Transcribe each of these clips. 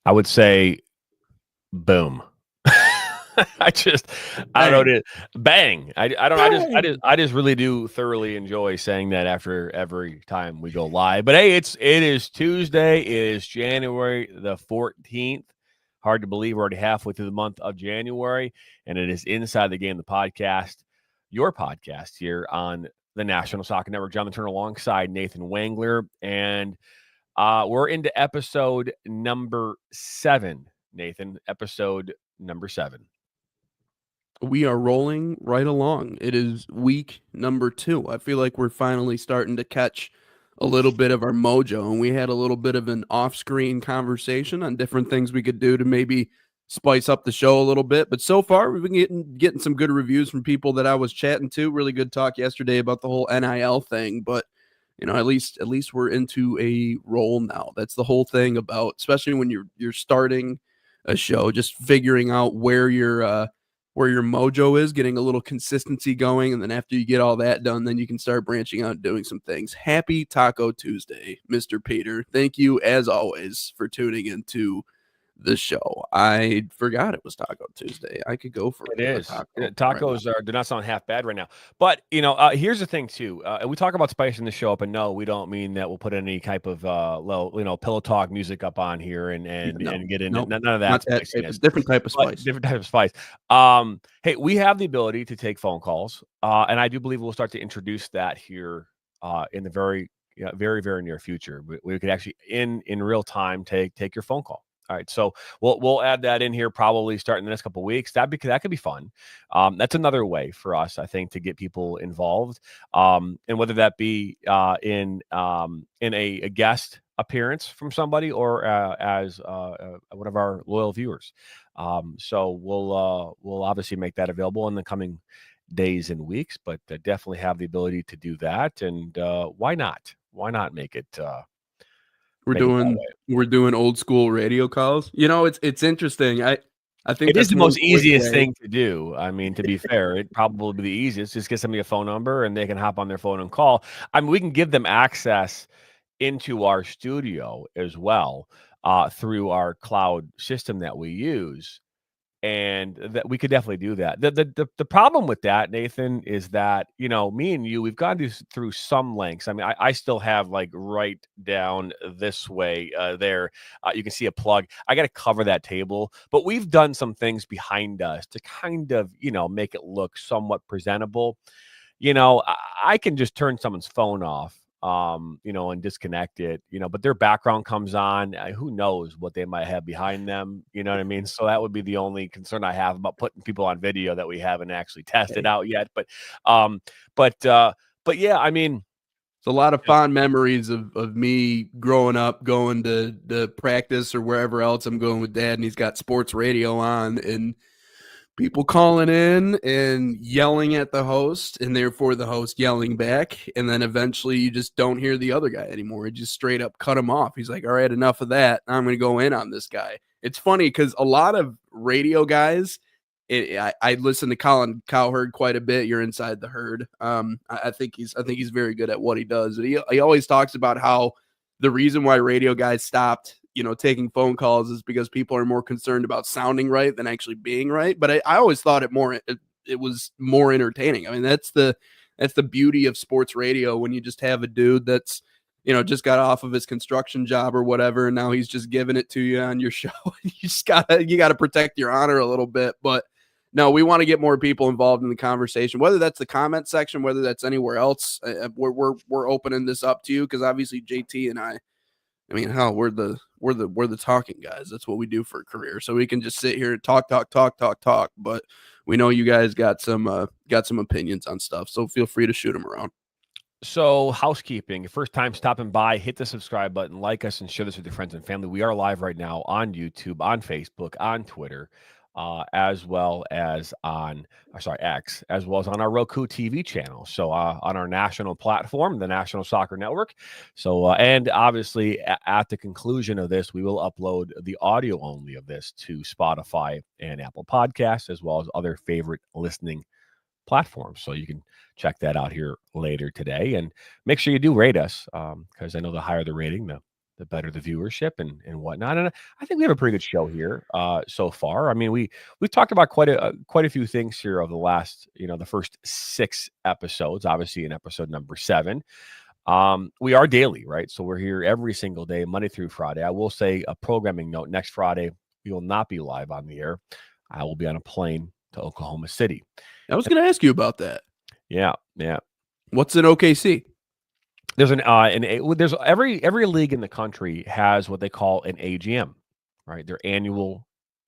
I would say boom. I don't know what it is. Bang. I don't Bang! I just really do thoroughly enjoy saying that after every time we go live. But hey, it is Tuesday. It is January the 14th. Hard to believe we're already halfway through the month of January, and it is Inside the Game, the podcast, your podcast here on the National Soccer Network. Jonathan Turner alongside Nathan Wangler, and we're into episode number 7. Nathan, episode number 7. We are rolling right along. It is week number 2. I feel like we're finally starting to catch a little bit of our mojo, and we had a little bit of an off-screen conversation on different things we could do to maybe spice up the show a little bit. But so far, we've been getting some good reviews from people that I was chatting to. Really good talk yesterday about the whole NIL thing, but at least we're into a role now. That's the whole thing about, especially when you're starting a show, just figuring out where your mojo is, getting a little consistency going, and then after you get all that done, then you can start branching out and doing some things. Happy Taco Tuesday, Mr. Peter. Thank you, as always, for tuning into the show. I forgot it was Taco Tuesday. I could go for it is. taco. Tacos do not sound half bad right now. But, here's the thing, too. We talk about spicing the show up, and no, we don't mean that we'll put any type of low, pillow talk music up on here and get into none of that. Not that type, different type of spice. Different type of spice. Hey, we have the ability to take phone calls, and I do believe we'll start to introduce that here in the very, very, very near future. We could actually in real time take your phone call. All right, so we'll add that in here probably starting the next couple of weeks. That could be fun. That's another way for us, I think, to get people involved, and whether that be in a guest appearance from somebody or as one of our loyal viewers. So we'll obviously make that available in the coming days and weeks, but definitely have the ability to do that. And why not? Why not make it? We're doing old school radio calls. It's interesting. I think it is the most easiest way. thing to do. I mean, to be fair, it'd probably be the easiest. Just get somebody a phone number and they can hop on their phone and call. I mean, we can give them access into our studio as well through our cloud system that we use. And that we could definitely do that. The problem with that, Nathan, is that, me and you, we've gone through some lengths. I mean, I still have like right down this way there. You can see a plug. I got to cover that table, but we've done some things behind us to kind of, make it look somewhat presentable. I can just turn someone's phone off. And disconnect it, but their background comes on. Who knows what they might have behind them? You know what I mean? So that would be the only concern I have about putting people on video that we haven't actually tested out yet. But yeah, I mean, it's a lot of fond memories of me growing up, going to practice or wherever else I'm going with Dad, and he's got sports radio on, and people calling in and yelling at the host, and therefore the host yelling back, and then eventually you just don't hear the other guy anymore. You just straight up cut him off. He's like, all right, enough of that. I'm going to go in on this guy. It's funny because a lot of radio guys, I listen to Colin Cowherd quite a bit. You're inside the herd. I think he's very good at what he does. He always talks about how the reason why radio guys stopped taking phone calls is because people are more concerned about sounding right than actually being right. But I always thought it was more entertaining. I mean, that's the beauty of sports radio, when you just have a dude that's, just got off of his construction job or whatever, and now he's just giving it to you on your show. you gotta protect your honor a little bit. But no, we want to get more people involved in the conversation, whether that's the comment section, whether that's anywhere else. We're opening this up to you, because obviously JT and I mean, hell, we're the talking guys. That's what we do for a career. So we can just sit here and talk. But we know you guys got some opinions on stuff. So feel free to shoot them around. So, housekeeping, your first time stopping by, hit the subscribe button, like us, and share this with your friends and family. We are live right now on YouTube, on Facebook, on Twitter, as well as on, X, as well as on our Roku TV channel. So on our national platform, the National Soccer Network. So, and obviously at the conclusion of this, we will upload the audio only of this to Spotify and Apple Podcasts, as well as other favorite listening platforms. So you can check that out here later today, and make sure you do rate us, because I know the higher the rating, the the better the viewership and whatnot. And I think we have a pretty good show here so far. I mean, we've talked about quite a few things here over the last, the first 6 episodes. Obviously, in episode number 7, we are daily, right? So we're here every single day, Monday through Friday. I will say a programming note: next Friday we will not be live on the air. I will be on a plane to Oklahoma City. I was going to ask you about that. Yeah. What's in OKC? There's there's every league in the country has what they call an AGM, right? Their annual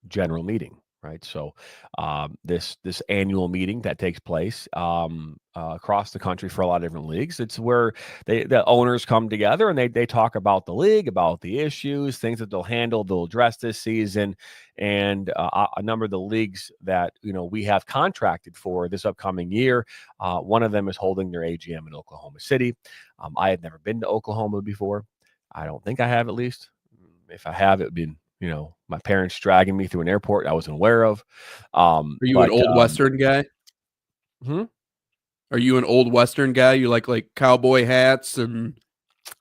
general meeting, right? So this annual meeting that takes place across the country for a lot of different leagues. It's where the owners come together and they talk about the league, about the issues, things that they'll address this season, and a number of the leagues that we have contracted for this upcoming year. One of them is holding their AGM in Oklahoma City. I had never been to Oklahoma before. I don't think I have, at least. If I have, it would be my parents dragging me through an airport I wasn't aware of. Are you an old Western guy? Are you an old Western guy? You like cowboy hats and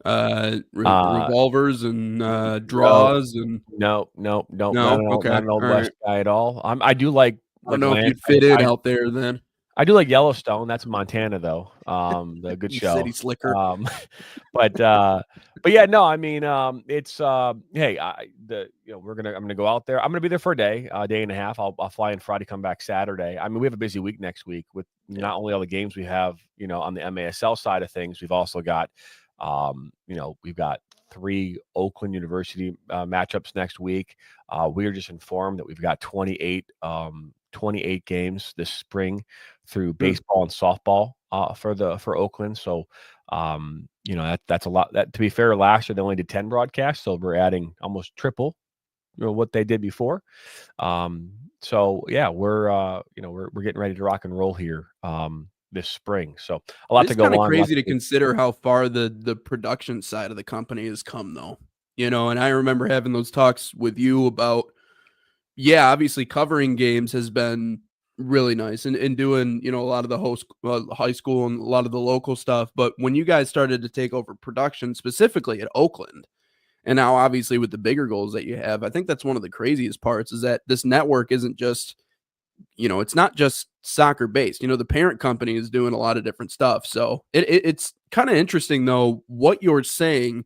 revolvers and draws? And no, okay, not an old West guy at all. I do like. I don't know if you'd fit in out there then. I do like Yellowstone. That's in Montana, though. The good show. City slicker. But yeah, no. I mean, it's hey, I'm gonna go out there. I'm gonna be there for a day and a half. I'll fly in Friday, come back Saturday. I mean, we have a busy week next week with not only all the games we have, on the MASL side of things. We've also got, we've got 3 Oakland University matchups next week. We are just informed that we've got 28 games this spring through baseball and softball for Oakland. So that's a lot. That, to be fair, last year they only did 10 broadcasts, so we're adding almost triple what they did before. So yeah, we're getting ready to rock and roll here this spring. So a lot to go on. It's kind of crazy to consider how far the production side of the company has come, though. And I remember having those talks with you about, obviously covering games has been really nice and doing, a lot of the high school and a lot of the local stuff. But when you guys started to take over production, specifically at Oakland, and now obviously with the bigger goals that you have, I think that's one of the craziest parts is that this network isn't just, it's not just soccer based. The parent company is doing a lot of different stuff. So it's kind of interesting, though, what you're saying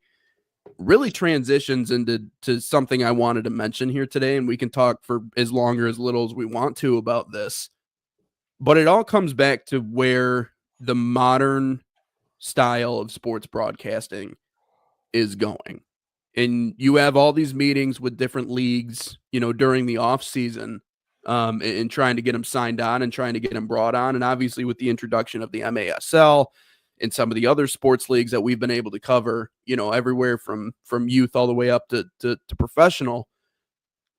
really transitions into something I wanted to mention here today, and we can talk for as long or as little as we want to about this. But it all comes back to where the modern style of sports broadcasting is going. And you have all these meetings with different leagues, during the off season, and trying to get them signed on and trying to get them brought on. And obviously with the introduction of the MASL and some of the other sports leagues that we've been able to cover, everywhere from youth all the way up to professional,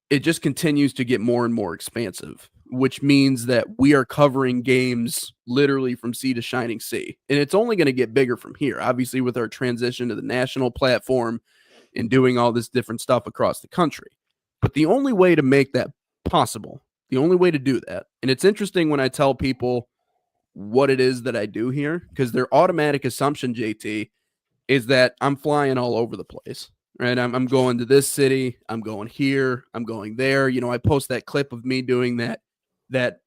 it just continues to get more and more expansive, which means that we are covering games literally from sea to shining sea. And it's only going to get bigger from here, obviously, with our transition to the national platform and doing all this different stuff across the country. But the only way to make that possible, the only way to do that, and it's interesting when I tell people what it is that I do here, because their automatic assumption, JT, is that I'm flying all over the place, right? I'm going to this city, I'm going here, I'm going there. I post that clip of me doing that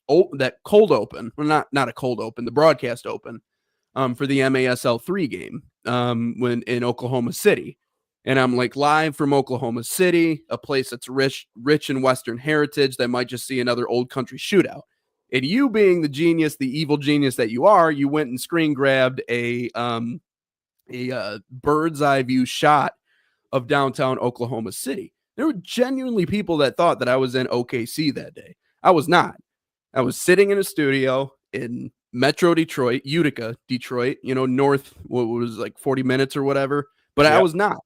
cold open, well, not a cold open, the broadcast open for the MASL 3 game when in Oklahoma City. And I'm live from Oklahoma City, a place that's rich in Western heritage that might just see another old country shootout. And you, being the genius, the evil genius that you are, you went and screen grabbed a bird's eye view shot of downtown Oklahoma City. There were genuinely people that thought that I was in OKC that day. I was not. I was sitting in a studio in Metro Detroit, Utica, Detroit, north, what was 40 minutes or whatever, but yep. I was not.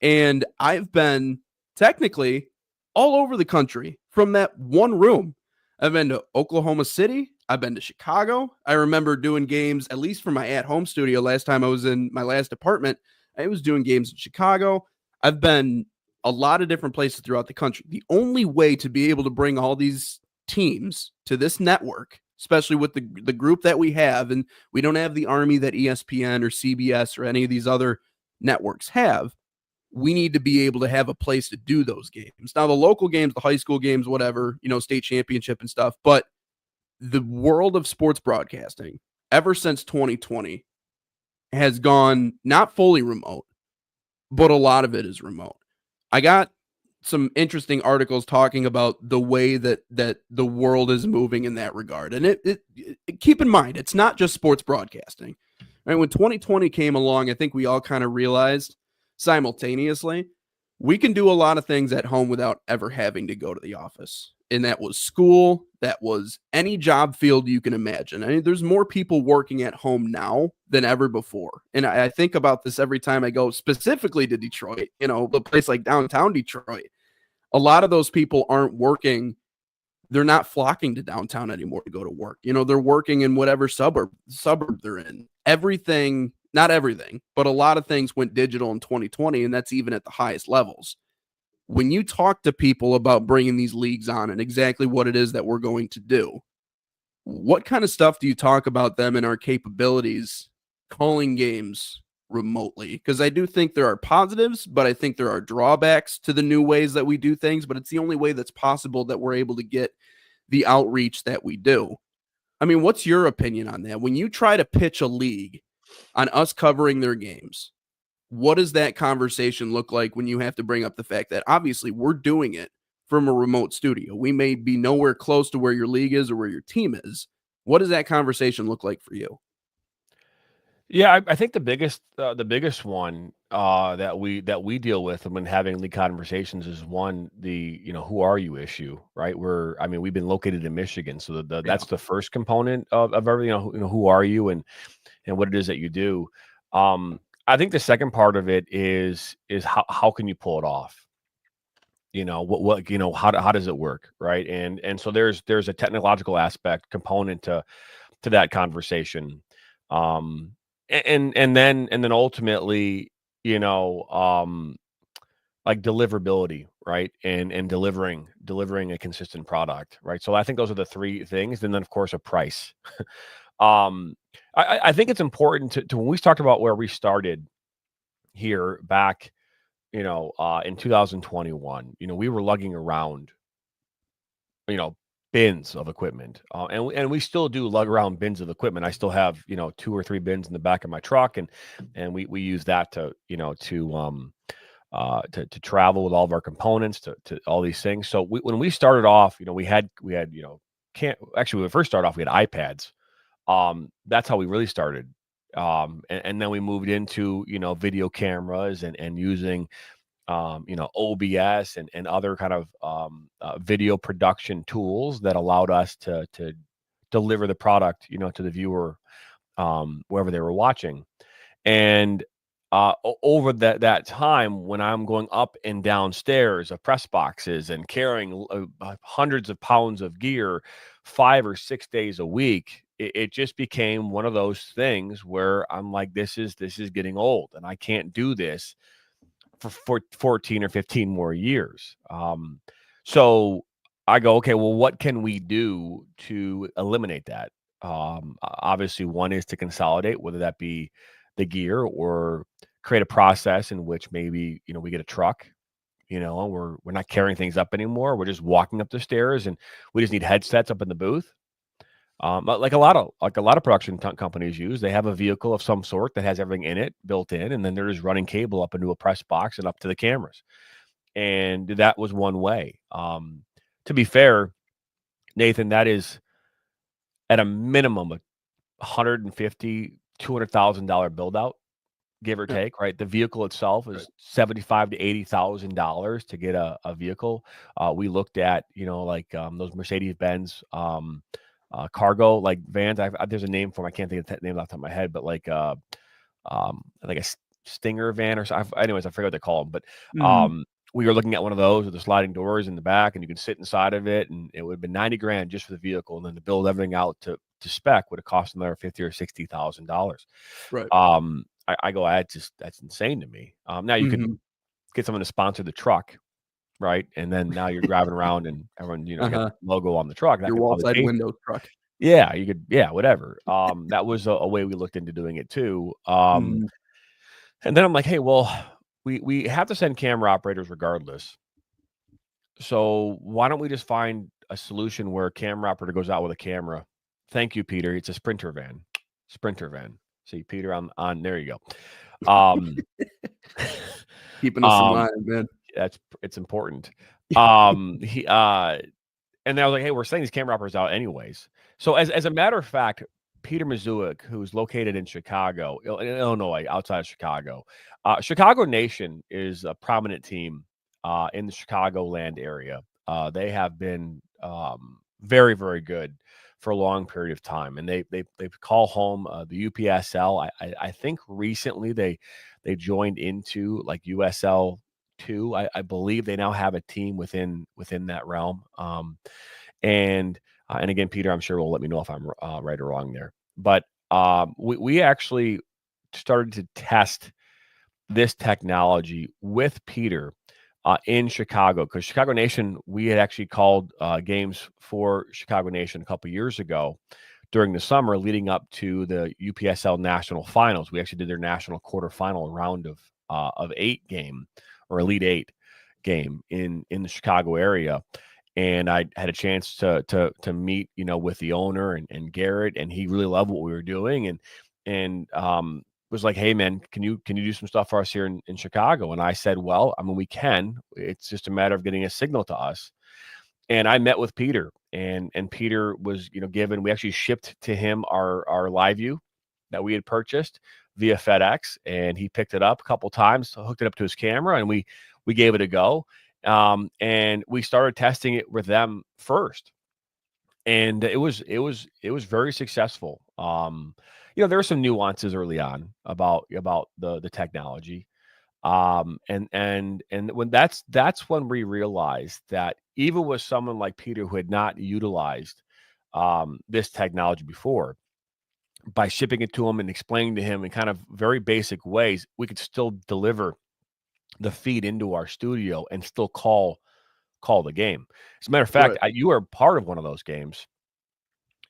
And I've been technically all over the country from that one room. I've been to Oklahoma City. I've been to Chicago. I remember doing games, at least for my at-home studio. Last time I was in my last apartment, I was doing games in Chicago. I've been a lot of different places throughout the country. The only way to be able to bring all these teams to this network, especially with the group that we have, and we don't have the army that ESPN or CBS or any of these other networks have, we need to be able to have a place to do those games. Now, the local games, the high school games, whatever, state championship and stuff, but the world of sports broadcasting ever since 2020 has gone not fully remote, but a lot of it is remote. I got some interesting articles talking about the way that the world is moving in that regard. And it keep in mind, it's not just sports broadcasting. Right? When 2020 came along, I think we all kind of realized simultaneously we can do a lot of things at home without ever having to go to the office. And that was school, that was any job field you can imagine. I mean, there's more people working at home now than ever before. And I think about this every time I go specifically to Detroit, a place like downtown Detroit. A lot of those people aren't working. They're not flocking to downtown anymore to go to work. They're working in whatever suburb they're in. Everything, not everything, but a lot of things went digital in 2020, and that's even at the highest levels. When you talk to people about bringing these leagues on and exactly what it is that we're going to do, what kind of stuff do you talk about them and our capabilities calling games remotely? Because I do think there are positives, but I think there are drawbacks to the new ways that we do things, but it's the only way that's possible that we're able to get the outreach that we do. I mean, what's your opinion on that? When you try to pitch a league on us covering their games, what does that conversation look like when you have to bring up the fact that obviously we're doing it from a remote studio? We may be nowhere close to where your league is or where your team is. What does that conversation look like for you? Yeah, I think the biggest one that we deal with when having league conversations is one, the who are you issue, right? We've been located in Michigan, so that's the first component of everything. Who are you and what it is that you do. I think the second part of it is how can you pull it off? How does it work, right? And so there's a technological aspect component to that conversation. And then ultimately, like deliverability, right? And delivering a consistent product, right? So I think those are the three things. And then of course a price. I think it's important to when we talked about where we started here back, in 2021, we were lugging around, bins of equipment, and we still do lug around bins of equipment. I still have 2 or 3 bins in the back of my truck, and we use that to to travel with all of our components to all these things. So when we started off, we had when we first started off, we had iPads. That's how we really started. And then we moved into, video cameras and using, OBS and other kind of video production tools that allowed us to deliver the product, to the viewer, wherever they were watching. And over that time, when I'm going up and downstairs of press boxes and carrying hundreds of pounds of gear 5 or 6 days a week, it just became one of those things where I'm like, this is getting old, and I can't do this for 14 or 15 more years. So I go, okay, well, what can we do to eliminate that? Obviously, one is to consolidate, whether that be the gear or create a process in which maybe, we get a truck, and we're not carrying things up anymore. We're just walking up the stairs, and we just need headsets up in the booth. Like a lot of production companies use, they have a vehicle of some sort that has everything in it built in, and then they're just running cable up into a press box and up to the cameras. And that was one way. To be fair, Nathan, that is at a minimum a $150,000, $200,000 build out, give or take, right? The vehicle itself is $75,000 to $80,000 to get a vehicle. We looked at, those Mercedes-Benz cargo like vans. There's a name for them. I can't think of the name off the top of my head, but like a Stinger van or something. Anyways, I forget what they call them, but we were looking at one of those with the sliding doors in the back, and you can sit inside of it, and it would have been $90,000 just for the vehicle, and then to build everything out to spec would have cost another $50,000 or $60,000. Right. I go, that's insane to me. Now you could get someone to sponsor the truck, right? And then now you're driving around and everyone, got the logo on the truck. Your wall side window truck. Yeah, you could, whatever. That was a way we looked into doing it too. And then I'm like, hey, well, we have to send camera operators regardless. So why don't we just find a solution where a camera operator goes out with a camera? Thank you, Peter. It's a Sprinter van. Sprinter van. See, Peter, on there you go. Keeping us in line, man. It's important. He and I was like, hey, we're sending these camera operators out anyways. So as a matter of fact, Peter Mazuik, who's located in Chicago, in Illinois, outside of Chicago, Chicago Nation is a prominent team in the Chicagoland area. They have been very, very good for a long period of time, and they call home the UPSL. I think recently they joined into like USL 2. I believe they now have a team within that realm. And again, Peter, I'm sure will let me know if I'm right or wrong there. But we actually started to test this technology with Peter in Chicago, because Chicago Nation, we had actually called games for Chicago Nation a couple years ago during the summer leading up to the UPSL National Finals. We actually did their national quarterfinal round of 8 game, or Elite 8 game in the Chicago area. And I had a chance to meet, with the owner and Garrett, and he really loved what we were doing, and was like, hey man, can you do some stuff for us here in Chicago? And I said, well, I mean, we can. It's just a matter of getting a signal to us. And I met with Peter, and Peter was, given, we actually shipped to him our LiveView that we had purchased via FedEx, and he picked it up a couple times, hooked it up to his camera, and we gave it a go. And we started testing it with them first, and it was very successful. There were some nuances early on about the technology. And when that's when we realized that even with someone like Peter, who had not utilized this technology before, by shipping it to him and explaining to him in kind of very basic ways, we could still deliver the feed into our studio and still call the game. As a matter of fact, Right. you were part of one of those games.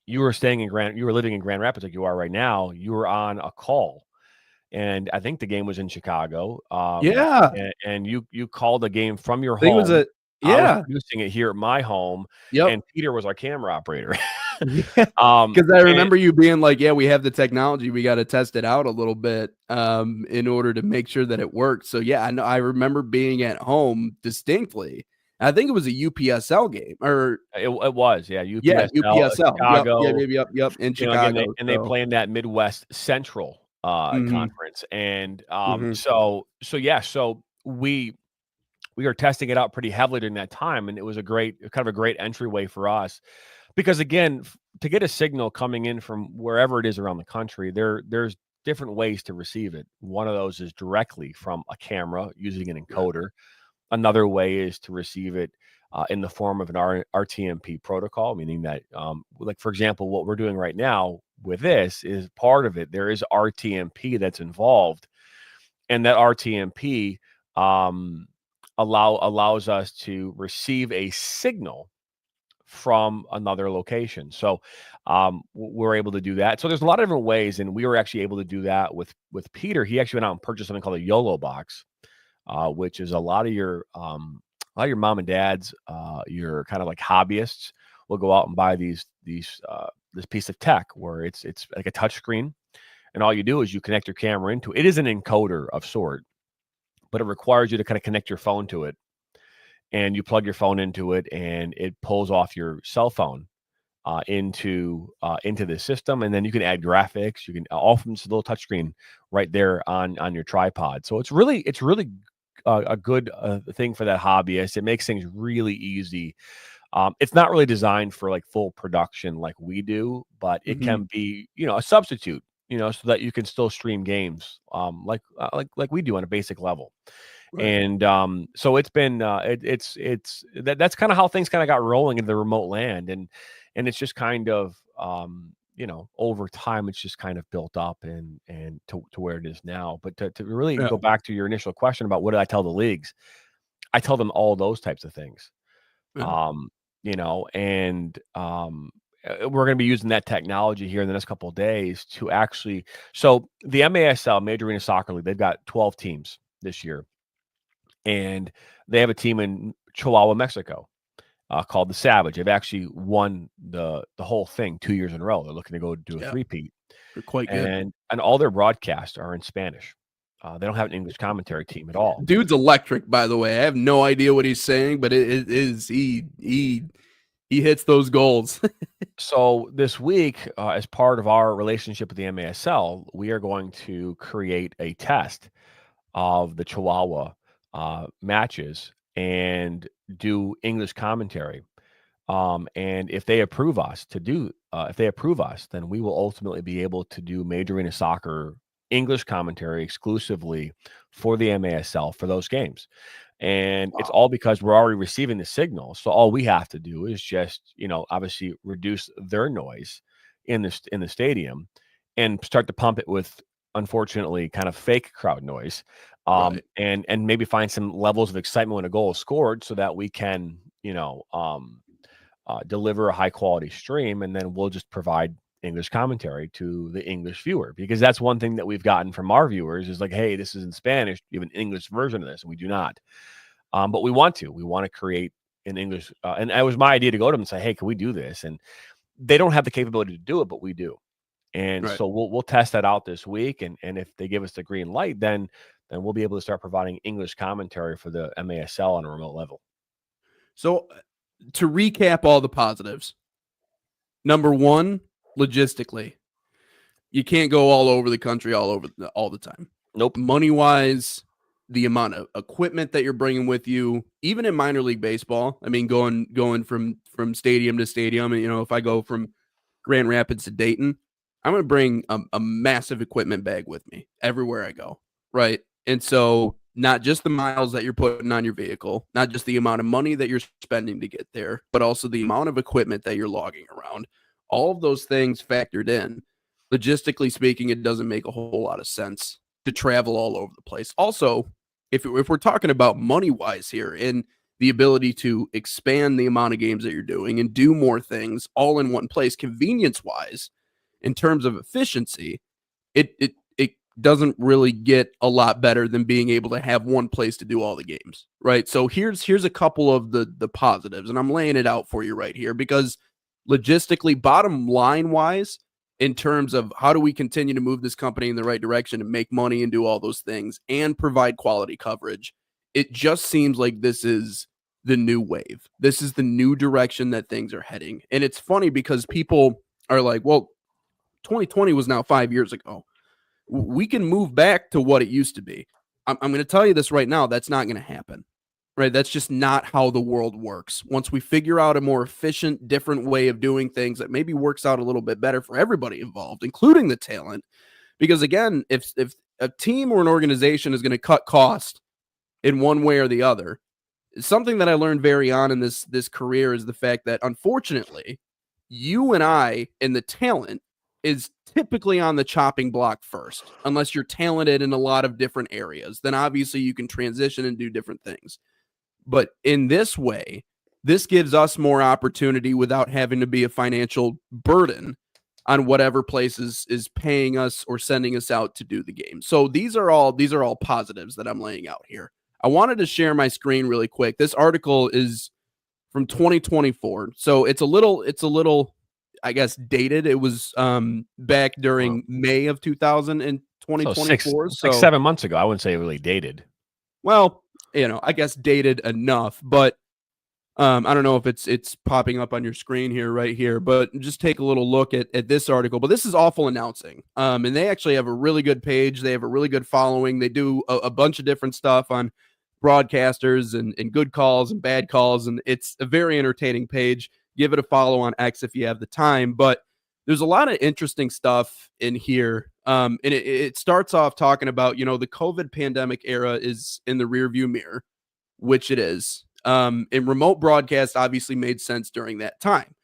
You were living in Grand Rapids like you are right now. You were on a call, and I think the game was in Chicago. Yeah. And you called the game from your I think it was home. I was yeah. producing it here at my home, Yep. and Peter was our camera operator. Yeah. Um, Because I and remember you being like, yeah, we have the technology. We got to test it out a little bit in order to make sure that it works. So yeah, I know, I remember being at home distinctly. I think it was a UPSL game, or it was, yeah, yeah, UPSL, UPSL. Yep, yeah, Chicago. maybe yep, in Again, Chicago. they So play in that Midwest Central mhm, conference, and mhm. so yeah, so we were testing it out pretty heavily during that time, and it was kind of a great entryway for us, because again, to get a signal coming in from wherever it is around the country, there's different ways to receive it. One of those is directly from a camera using an Right, encoder. Another way is to receive it in the form of an RTMP protocol, meaning that, like, for example, what we're doing right now with this is part of it. There is RTMP that's involved, and that RTMP um, allows us to receive a signal from another location. So we're able to do that. So there's a lot of different ways, and we were actually able to do that with Peter. He actually went out and purchased something called a YOLO box, which is a lot of your mom and dads, your kind of like hobbyists, will go out and buy this piece of tech where it's like a touch screen, and all you do is you connect your camera into it. It is an encoder of sort, but it requires you to kind of connect your phone to it, and you plug your phone into it, and it pulls off your cell phone into the system, and then you can add graphics. You can all from this little touchscreen right there on your tripod. So it's really a good thing for that hobbyist. It makes things really easy. It's not really designed for like full production like we do, but it mhm, can be, a substitute, so that you can still stream games like we do on a basic level. right. And so it's been that's kind of how things kind of got rolling in the remote land, and it's just kind of over time it's just kind of built up and to where it is now. But to really Yeah, go back to your initial question about what did I tell the leagues, I tell them all those types of things. yeah. um and we're going to be using that technology here in the next couple of days to actually, so the MASL, Major Arena Soccer League, they've got 12 teams this year. and they have a team in Chihuahua, Mexico, called the Savage. They've actually won the whole thing 2 years in a row. They're looking to go do a three-peat. They're quite good. And all their broadcasts are in Spanish. They don't have an English commentary team at all. Dude's electric, by the way. I have no idea what he's saying, but it is he hits those goals. So this week, as part of our relationship with the MASL, we are going to create a test of the Chihuahua matches and do English commentary. And if they approve us then we will ultimately be able to do Major Arena Soccer English commentary exclusively for the MASL for those games. And it's all because we're already receiving the signal. So all we have to do is just, obviously reduce their noise in the stadium and start to pump it with, unfortunately, kind of fake crowd noise. Right. And maybe find some levels of excitement when a goal is scored so that we can, deliver a high quality stream, and then we'll just provide English commentary to the English viewer, because that's one thing that we've gotten from our viewers is like, hey, this is in Spanish. You have an English version of this, and we do not. But we want to create an English, and it was my idea to go to them and say, hey, can we do this? And they don't have the capability to do it, but we do. And so we'll test that out this week, and if they give us the green light, then we'll be able to start providing English commentary for the MASL on a remote level. So to recap all the positives, number one, logistically, you can't go all over the country all the time. Nope. Money wise, the amount of equipment that you're bringing with you, even in minor league baseball. I mean, going from stadium to stadium, and if I go from Grand Rapids to Dayton, I'm going to bring a massive equipment bag with me everywhere I go, right? And so not just the miles that you're putting on your vehicle, not just the amount of money that you're spending to get there, but also the amount of equipment that you're logging around. All of those things factored in. Logistically speaking, it doesn't make a whole lot of sense to travel all over the place. Also, if we're talking about money-wise here and the ability to expand the amount of games that you're doing and do more things all in one place, convenience-wise, in terms of efficiency, it doesn't really get a lot better than being able to have one place to do all the games, right? So here's a couple of the positives, and I'm laying it out for you right here, because logistically, bottom line wise, in terms of how do we continue to move this company in the right direction and make money and do all those things and provide quality coverage, it just seems like this is the new wave. This is the new direction that things are heading. And it's funny because people are like, well, 2020 was now 5 years ago. We can move back to what it used to be. I'm going to tell you this right now. That's not going to happen, right? That's just not how the world works. Once we figure out a more efficient, different way of doing things that maybe works out a little bit better for everybody involved, including the talent. Because again, if a team or an organization is going to cut cost in one way or the other, something that I learned very on in this career is the fact that, unfortunately, you and I and the talent is typically on the chopping block first, unless you're talented in a lot of different areas. Then obviously you can transition and do different things. But in this way, this gives us more opportunity without having to be a financial burden on whatever place is paying us or sending us out to do the game. So these are all positives that I'm laying out here. I wanted to share my screen really quick. This article is from 2024. So it's a little I guess dated. It was back during May of 2024. So 7 months ago. I wouldn't say really dated. Well, I guess dated enough, but I don't know if it's popping up on your screen here, right here, but just take a little look at this article. But this is Awful Announcing. And they actually have a really good page. They have a really good following. They do a bunch of different stuff on broadcasters and good calls and bad calls. And it's a very entertaining page. Give it a follow on X if you have the time. But there's a lot of interesting stuff in here. And it starts off talking about, the COVID pandemic era is in the rearview mirror, which it is. And remote broadcast obviously made sense during that time.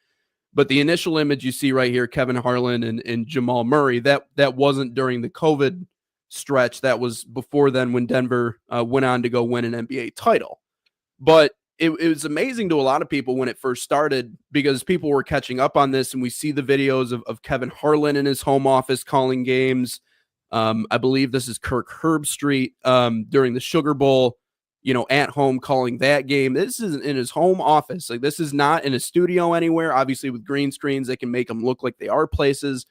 But the initial image you see right here, Kevin Harlan and Jamal Murray, that wasn't during the COVID stretch. That was before then, when Denver went on to go win an NBA title. But it was amazing to a lot of people when it first started, because people were catching up on this, and we see the videos of Kevin Harlan in his home office calling games. I believe this is Kirk Herbstreit during the Sugar Bowl. at home calling that game. This is in his home office. Like, this is not in a studio anywhere. Obviously, with green screens, they can make them look like they are places.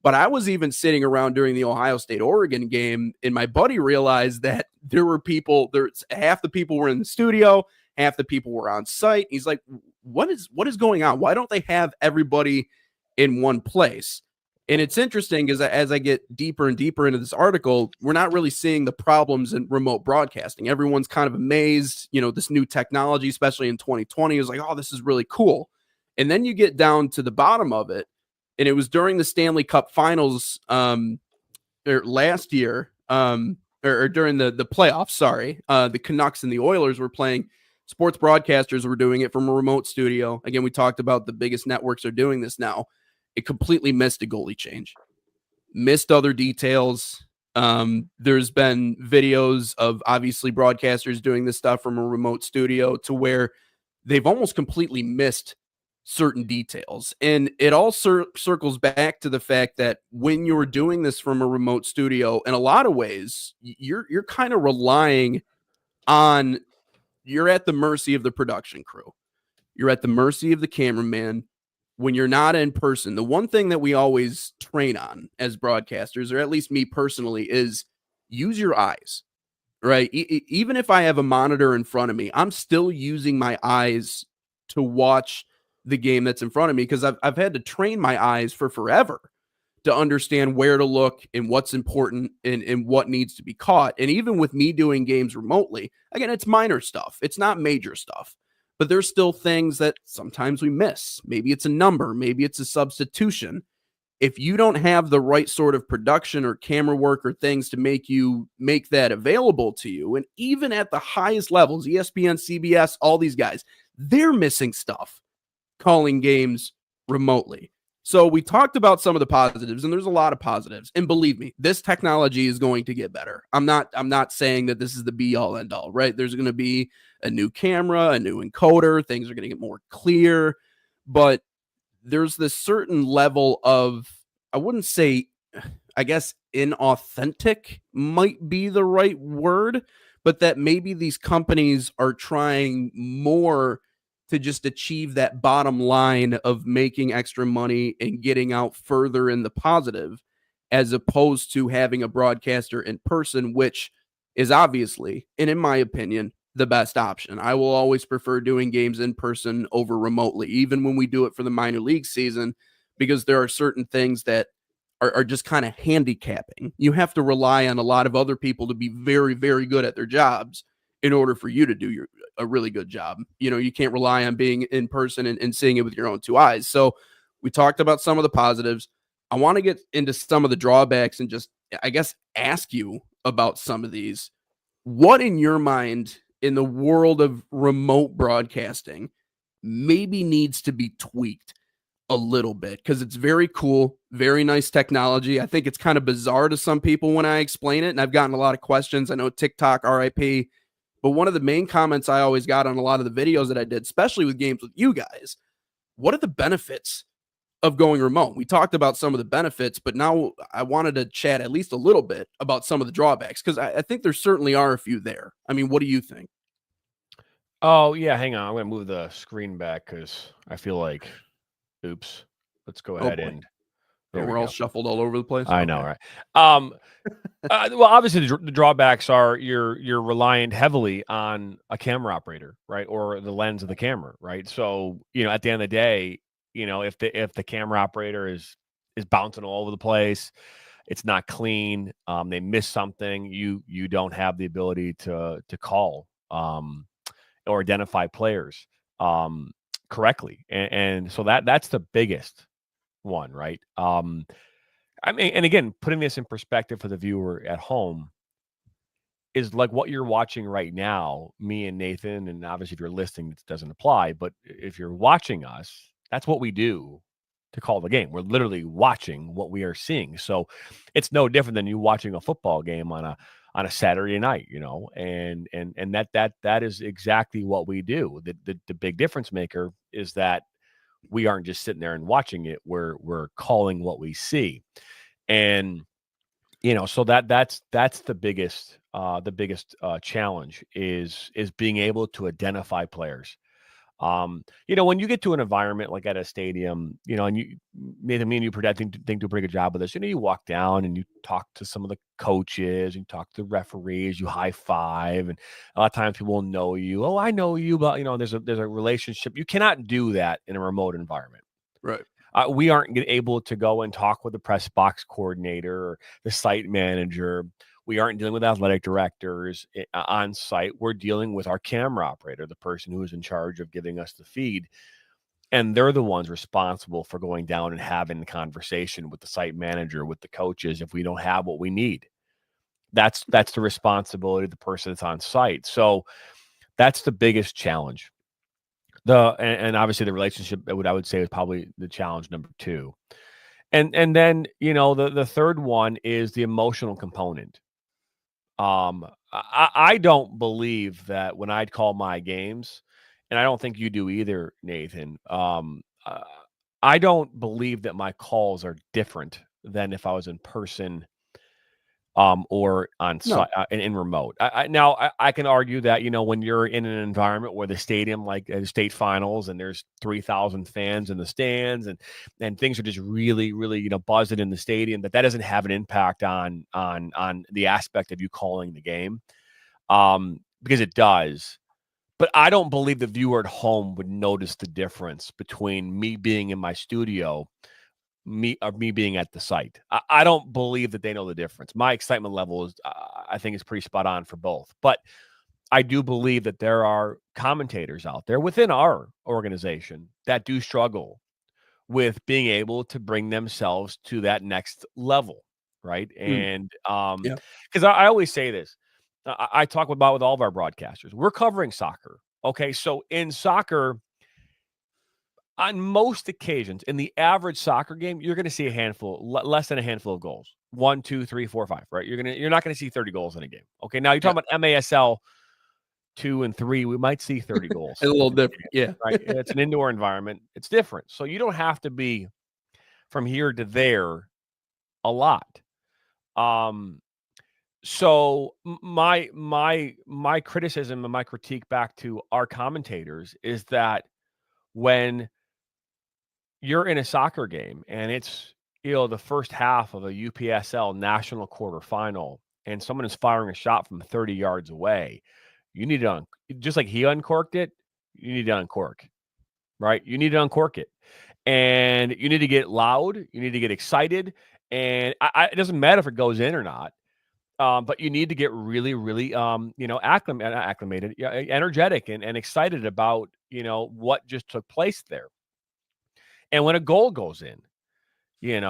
But I was even sitting around during the Ohio State-Oregon game, and my buddy realized that there were people, half the people were in the studio, half the people were on site. He's like, what is going on? Why don't they have everybody in one place? And it's interesting because as I get deeper and deeper into this article, we're not really seeing the problems in remote broadcasting. Everyone's kind of amazed, this new technology, especially in 2020, is like, oh, this is really cool. And then you get down to the bottom of it, and it was during the Stanley Cup Finals last year, or during the playoffs, sorry. The Canucks and the Oilers were playing. Sports broadcasters were doing it from a remote studio. Again, we talked about the biggest networks are doing this now. It completely missed a goalie change, missed other details. There's been videos of obviously broadcasters doing this stuff from a remote studio to where they've almost completely missed certain details. And it all circles back to the fact that when you're doing this from a remote studio, in a lot of ways, you're kind of relying on, you're at the mercy of the production crew. You're at the mercy of the cameraman. When you're not in person, the one thing that we always train on as broadcasters, or at least me personally, is use your eyes, right? Even if I have a monitor in front of me, I'm still using my eyes to watch the game that's in front of me, because I've had to train my eyes for forever to understand where to look and what's important and what needs to be caught. And even with me doing games remotely, again, it's minor stuff. It's not major stuff. But there's still things that sometimes we miss. Maybe it's a number. Maybe it's a substitution. If you don't have the right sort of production or camera work or things to make that available to you, and even at the highest levels, ESPN, CBS, all these guys, they're missing stuff calling games remotely. So we talked about some of the positives, and there's a lot of positives. And believe me, this technology is going to get better. I'm not saying that this is the be all end all, right? There's going to be a new camera, a new encoder, things are going to get more clear, but there's this certain level of, I wouldn't say, I guess inauthentic might be the right word, but that maybe these companies are trying more to just achieve that bottom line of making extra money and getting out further in the positive, as opposed to having a broadcaster in person, which is obviously, and in my opinion, the best option. I will always prefer doing games in person over remotely, even when we do it for the minor league season, because there are certain things that are just kind of handicapping. You have to rely on a lot of other people to be very, very good at their jobs in order for you to do a really good job. You can't rely on being in person and seeing it with your own two eyes. So we talked about some of the positives. I want to get into some of the drawbacks and just, I guess, ask you about some of these. What in your mind, in the world of remote broadcasting, maybe needs to be tweaked a little bit? Because it's very cool, very nice technology. I think it's kind of bizarre to some people when I explain it, and I've gotten a lot of questions. I know TikTok, RIP, but one of the main comments I always got on a lot of the videos that I did, especially with games with you guys, what are the benefits of going remote? We talked about some of the benefits, but now I wanted to chat at least a little bit about some of the drawbacks, because I think there certainly are a few there. I mean, what do you think? Oh, yeah, hang on. I'm going to move the screen back because I feel like, oops, let's go ahead and we're all shuffled all over the place. I know, right? Well, obviously the drawbacks are you're reliant heavily on a camera operator, right, or the lens of the camera, right? So at the end of the day, if the camera operator is bouncing all over the place, it's not clean, they miss something, you don't have the ability to call or identify players correctly, and so that's the biggest one, right? I mean, and again, putting this in perspective for the viewer at home is like what you're watching right now, me and Nathan, and obviously if you're listening, it doesn't apply, but if you're watching us, that's what we do to call the game. We're literally watching what we are seeing. So it's no different than you watching a football game on a Saturday night, and that is exactly what we do. The big difference maker is that we aren't just sitting there and watching it. We're calling what we see. And, So that's the biggest challenge is being able to identify players. When you get to an environment like at a stadium, and Nathan, me and you think do a pretty good job of this. You walk down and you talk to some of the coaches, and you talk to the referees, you high five, and a lot of times people will know you. Oh, I know you, but there's a relationship. You cannot do that in a remote environment. Right. We aren't able to go and talk with the press box coordinator or the site manager. We aren't dealing with athletic directors on site. We're dealing with our camera operator, the person who is in charge of giving us the feed. And they're the ones responsible for going down and having the conversation with the site manager, with the coaches, if we don't have what we need. That's the responsibility of the person that's on site. So that's the biggest challenge. And obviously the relationship, what I would say, is probably the challenge number 2. And then, the third one is the emotional component. I don't believe that when I'd call my games, and I don't think you do either, Nathan. I don't believe that my calls are different than if I was in person, or on site, in remote. I can argue that, when you're in an environment where the stadium, like at state finals, and there's 3,000 fans in the stands, and things are just really, really, buzzing in the stadium, that doesn't have an impact on the aspect of you calling the game, because it does. But I don't believe the viewer at home would notice the difference between me being in my studio, me being at the site. I don't believe that they know the difference. My excitement level is, I think, is pretty spot on for both. But I do believe that there are commentators out there within our organization that do struggle with being able to bring themselves to that next level, right? And because I always say this, I talk about with all of our broadcasters. We're covering soccer, okay? So in soccer, on most occasions, in the average soccer game, you're going to see less than a handful of goals. 1, 2, 3, 4, 5, right? You're not going to see 30 goals in a game. Okay. Now you're talking about MASL 2 and 3. We might see 30 goals. It's a little different. Yeah. Right. It's an indoor environment. It's different. So you don't have to be from here to there a lot. So my criticism and my critique back to our commentators is that when you're in a soccer game and it's, the first half of a UPSL national quarterfinal, and someone is firing a shot from 30 yards away, you need to, just like he uncorked it, you need to uncork, right? You need to uncork it, and you need to get loud. You need to get excited, and it doesn't matter if it goes in or not. But you need to get really, really, acclimated, energetic, and excited about, what just took place there. And when a goal goes in, you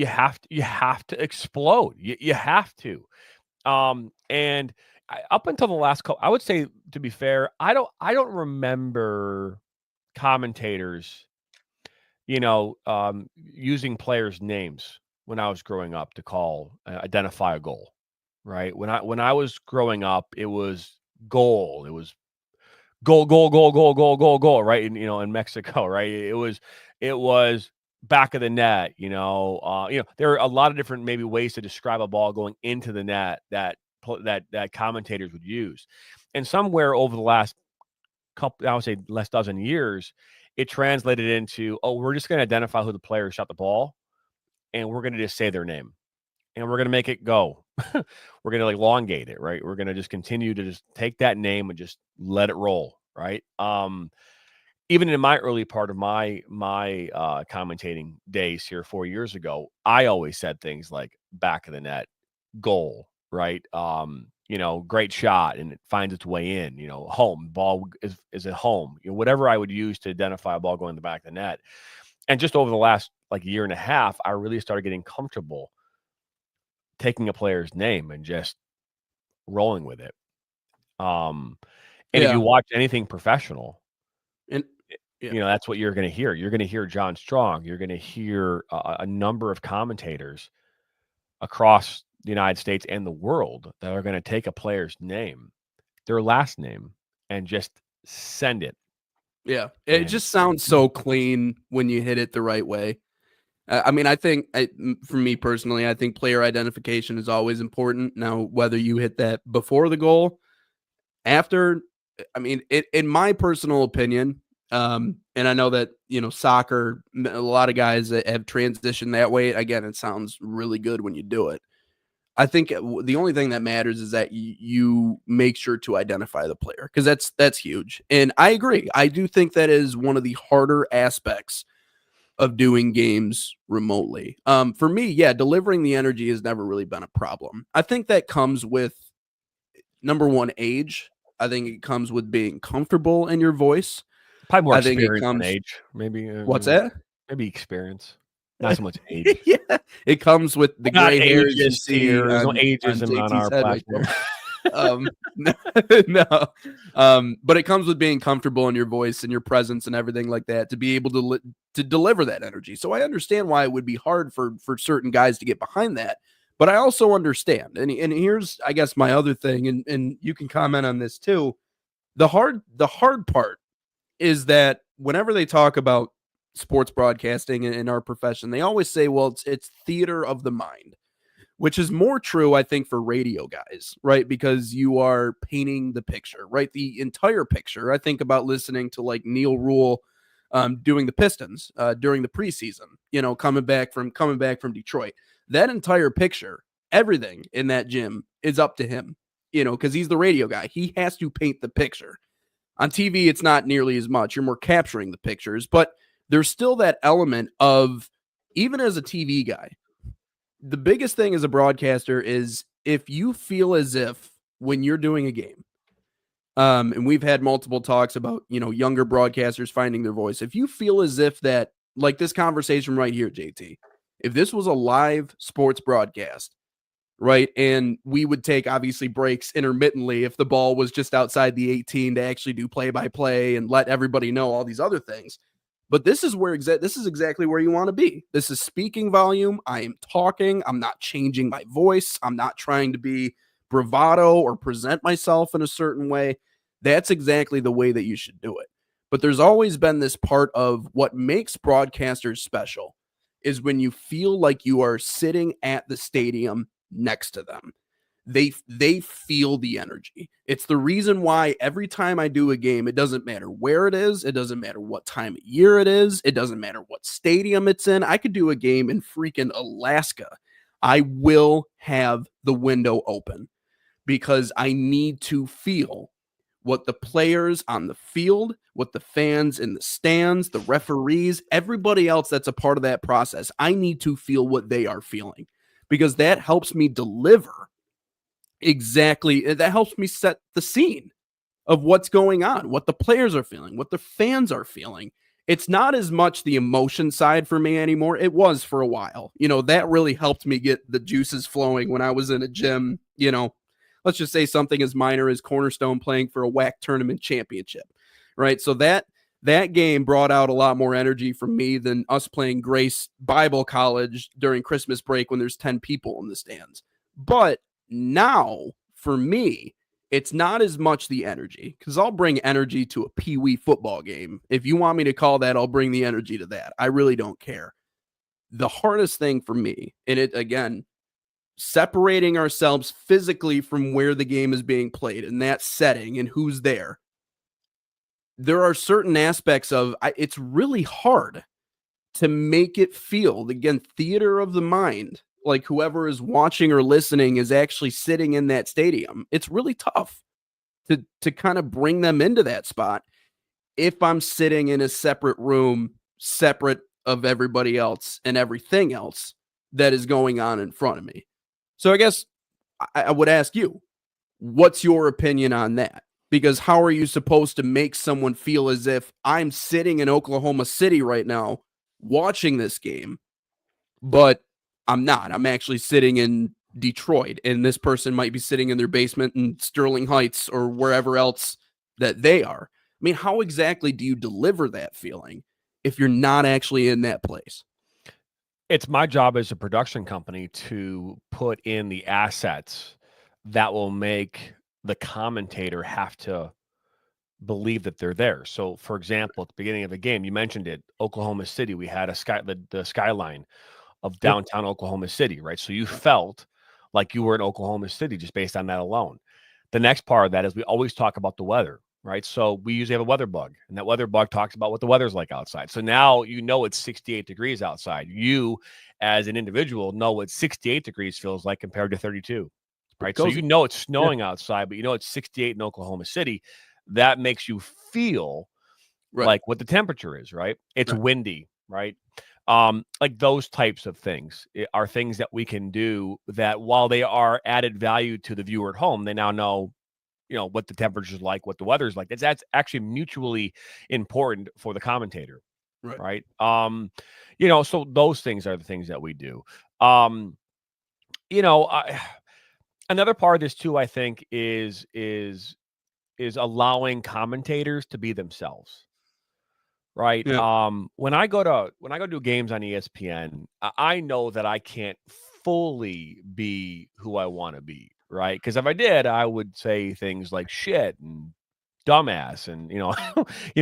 have to explode. You have to. And up until the last couple, I would say, to be fair, I don't remember commentators, using players' names when I was growing up to identify a goal. Right. When I was growing up, it was goal. It was goal, goal, goal, goal, goal, goal, goal. Right. And, in Mexico, right. It was back of the net. There are a lot of different maybe ways to describe a ball going into the net that commentators would use. And somewhere over the last couple, I would say last dozen years, it translated into, we're just going to identify who the player shot the ball, and we're going to just say their name, and we're going to make it go. We're going to elongate it, right? We're going to just continue to just take that name and just let it roll, right? Even in my early part of my commentating days here 4 years ago, I always said things like back of the net, goal, right? Great shot, and it finds its way in, home, ball is at home, whatever I would use to identify a ball going in the back of the net. And just over the last year and a half, I really started getting comfortable taking a player's name and just rolling with it. And if you watch anything professional, and that's what you're going to hear. You're going to hear John Strong. You're going to hear a number of commentators across the United States and the world that are going to take a player's name, their last name, and just send it. Yeah. It just sounds so clean when you hit it the right way. I mean, I think for me personally, I think player identification is always important. Now, whether you hit that before the goal, after, I mean, in my personal opinion, and I know that, soccer, a lot of guys that have transitioned that way. Again, it sounds really good when you do it. I think the only thing that matters is that you make sure to identify the player, because that's huge. And I agree. I do think that is one of the harder aspects of doing games remotely. For me, yeah, delivering the energy has never really been a problem. I think that comes with, number one, age. I think it comes with being comfortable in your voice. Probably more I think it experience than comes. age, maybe. What's that? Maybe experience, not so much age. Yeah, it comes with the Not gray hairs you ageist see here. There's no on ageism on JT's our head right platform. there. No, but it comes with being comfortable in your voice and your presence and everything like that, to be able to deliver that energy. So I understand why it would be hard for certain guys to get behind that, but I also understand. And here's, I guess, my other thing, and you can comment on this too. The hard part is that whenever they talk about sports broadcasting in our profession, they always say, well, it's theater of the mind, which is more true, I think, for radio guys, right? Because you are painting the picture, right? The entire picture. I think about listening to like Neil Rule doing the Pistons during the preseason, coming back from Detroit. That entire picture, everything in that gym is up to him, because he's the radio guy. He has to paint the picture. On TV, it's not nearly as much. You're more capturing the pictures, but there's still that element of, even as a TV guy, the biggest thing as a broadcaster is if you feel as if when you're doing a game, and we've had multiple talks about, younger broadcasters finding their voice. If you feel as if that, like this conversation right here, JT, if this was a live sports broadcast, right, and we would take obviously breaks intermittently if the ball was just outside the 18 to actually do play-by-play and let everybody know all these other things. But this is exactly where you want to be. This is speaking volume. I am talking. I'm not changing my voice. I'm not trying to be bravado or present myself in a certain way. That's exactly the way that you should do it. But there's always been this part of what makes broadcasters special is when you feel like you are sitting at the stadium next to them. They feel the energy. It's the reason why every time I do a game, it doesn't matter where it is. It doesn't matter what time of year it is. It doesn't matter what stadium it's in. I could do a game in freaking Alaska. I will have the window open because I need to feel what the players on the field, what the fans in the stands, the referees, everybody else that's a part of that process. I need to feel what they are feeling, because that helps me deliver exactly. That helps me set the scene of what's going on, what the players are feeling, what the fans are feeling. It's not as much the emotion side for me anymore. It was for a while. That really helped me get the juices flowing when I was in a gym, let's just say something as minor as Cornerstone playing for a WAC tournament championship, right? So that game brought out a lot more energy from me than us playing Grace Bible College during Christmas break when there's 10 people in the stands. But now, for me, it's not as much the energy, because I'll bring energy to a Pee-wee football game. If you want me to call that, I'll bring the energy to that. I really don't care. The hardest thing for me, and it, again, separating ourselves physically from where the game is being played and that setting and who's there. There are certain aspects of it's really hard to make it feel, again, theater of the mind, like whoever is watching or listening is actually sitting in that stadium. It's really tough to kind of bring them into that spot if I'm sitting in a separate room, separate of everybody else and everything else that is going on in front of me. So I guess I would ask you, what's your opinion on that? Because how are you supposed to make someone feel as if I'm sitting in Oklahoma City right now watching this game, but I'm not? I'm actually sitting in Detroit, and this person might be sitting in their basement in Sterling Heights or wherever else that they are. I mean, how exactly do you deliver that feeling if you're not actually in that place? It's my job as a production company to put in the assets that will make the commentator have to believe that they're there. So, for example, at the beginning of a game, you mentioned it, Oklahoma City, we had the skyline of downtown Oklahoma City, right? So you felt like you were in Oklahoma City just based on that alone. The next part of that is we always talk about the weather, right? So we usually have a weather bug, and that weather bug talks about what the weather's like outside. So now you know it's 68 degrees outside. You, as an individual, know what 68 degrees feels like compared to 32, right? So you know it's snowing outside, but you know it's 68 in Oklahoma City. That makes you feel like what the temperature is, right? It's windy, right? Like those types of things are things that we can do that while they are added value to the viewer at home, they now know, what the temperature is like, what the weather is like. That's actually mutually important for the commentator, right? So those things are the things that we do. Another part of this too, I think, is allowing commentators to be themselves. Right. Yeah. When I go to do games on ESPN, I know that I can't fully be who I want to be, right? Because if I did, I would say things like shit and dumbass, and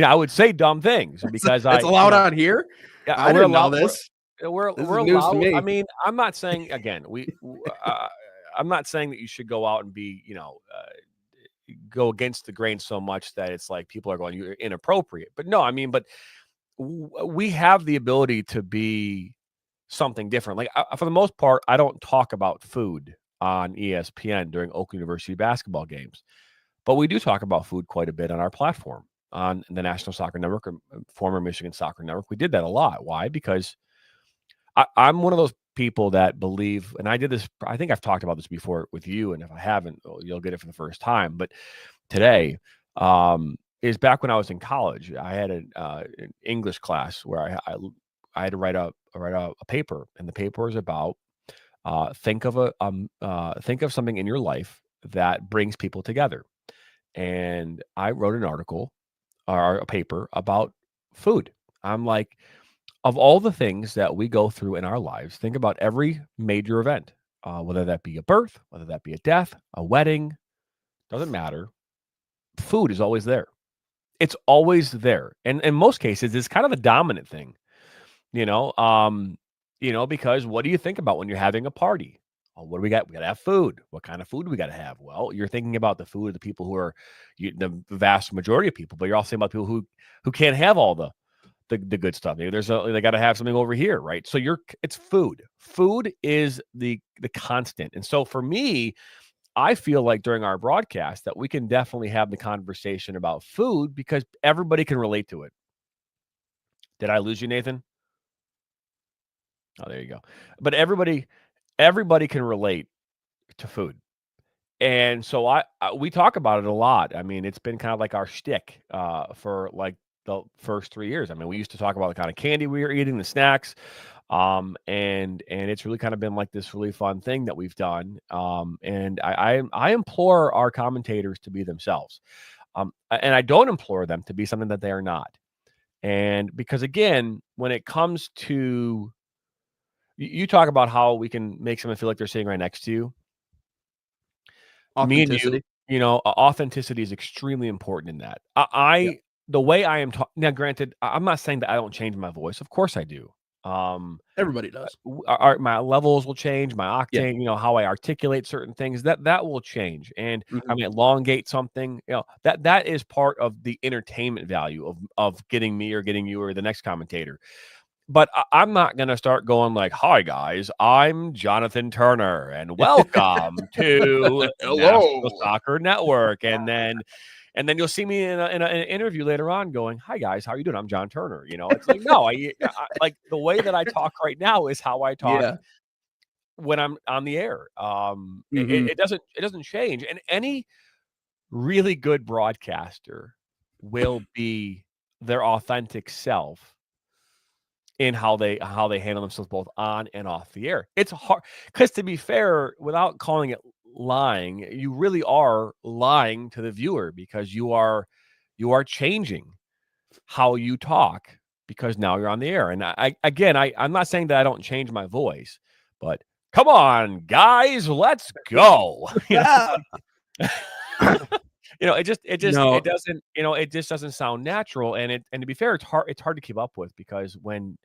I would say dumb things because that's allowed on here. Yeah, I didn't know this. We're This is allowed. news to me. I mean, I'm not saying again. I'm not saying that you should go out and be, go against the grain so much that it's like people are going, you're inappropriate. But no, I mean, but we have the ability to be something different. Like for the most part, I don't talk about food on ESPN during Oakland University basketball games, but we do talk about food quite a bit on our platform on the National Soccer Network, or former Michigan Soccer Network. We did that a lot. Why? Because I'm one of those people that believe, and I did this, I think I've talked about this before with you, and if I haven't, you'll get it for the first time. But today is back when I was in college. I had an English class where I had to write a paper, and the paper was about think of something in your life that brings people together. And I wrote an article or a paper about food. I'm like, of all the things that we go through in our lives, think about every major event, whether that be a birth, whether that be a death, a wedding, doesn't matter. Food is always there. It's always there. And in most cases, it's kind of the dominant thing, because what do you think about when you're having a party? Oh, what do we got? We got to have food. What kind of food do we got to have? Well, you're thinking about the food of the people who are the vast majority of people, but you're also thinking about people who can't have all the good stuff. Maybe they got to have something over here, right? So it's food. Food is the constant. And so for me, I feel like during our broadcast that we can definitely have the conversation about food because everybody can relate to it. Did I lose you, Nathan? Oh, there you go. But everybody can relate to food. And so we talk about it a lot. I mean, it's been kind of like our shtick for like the first 3 years. I mean, we used to talk about the kind of candy we were eating, the snacks, and it's really kind of been like this really fun thing that we've done. And I implore our commentators to be themselves, and I don't implore them to be something that they are not. And because again, when it comes to you talk about how we can make someone feel like they're sitting right next to you. Me and you, authenticity is extremely important in that. The way I am talking now, granted, I'm not saying that I don't change my voice. Of course I do. Everybody does. My levels will change, my octane, how I articulate certain things, that will change. And I mean, elongate something, that is part of the entertainment value of getting me or getting you or the next commentator. But I'm not going to start going like, hi, guys, I'm Jonathan Turner, and welcome to National Soccer Network. And then you'll see me in an interview later on going, hi, guys, how are you doing? I'm John Turner. It's like, no, I like the way that I talk right now is how I talk when I'm on the air. It doesn't change. And any really good broadcaster will be their authentic self in how they handle themselves both on and off the air. It's hard because, to be fair, without calling it lying, you really are lying to the viewer because you are changing how you talk because now you're on the air. And I'm not saying that I don't change my voice, but come on, guys, let's go. No. it doesn't, it just doesn't sound natural. And to be fair, it's hard to keep up with, because when